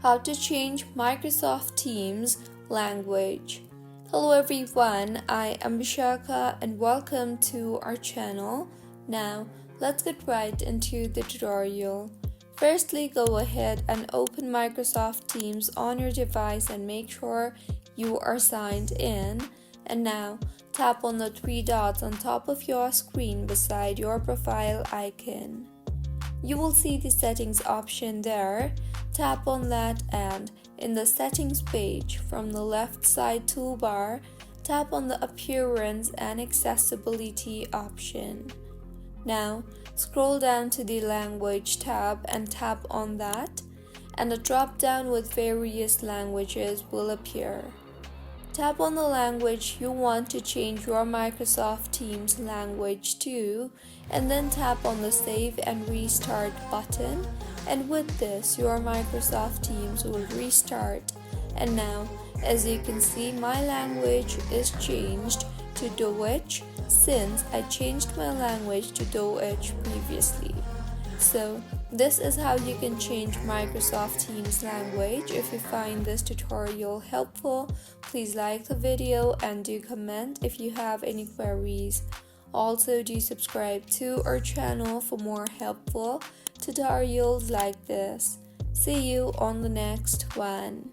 how to change Microsoft Teams language. Hello everyone, I am Vishaka and welcome to our channel. Now let's get right into the tutorial. Firstly, go ahead and open Microsoft Teams on your device and make sure you are signed in. And now tap on the three dots on top of your screen beside your profile icon. You will see the settings option there. Tap on that and in the settings page from the left side toolbar, tap on the appearance and accessibility option. Now scroll down to the language tab and tap on that, and a drop down with various languages will appear. Tap on the language you want to change your Microsoft Teams language to, and then tap on the Save and Restart button, and with this your Microsoft Teams will restart. And now, as you can see, my language is changed to Deutsch since I changed my language to Deutsch previously. So this is how you can change Microsoft Teams language. If you find this tutorial helpful, please like the video and do comment if you have any queries. Also, do subscribe to our channel for more helpful tutorials like this. See you on the next one.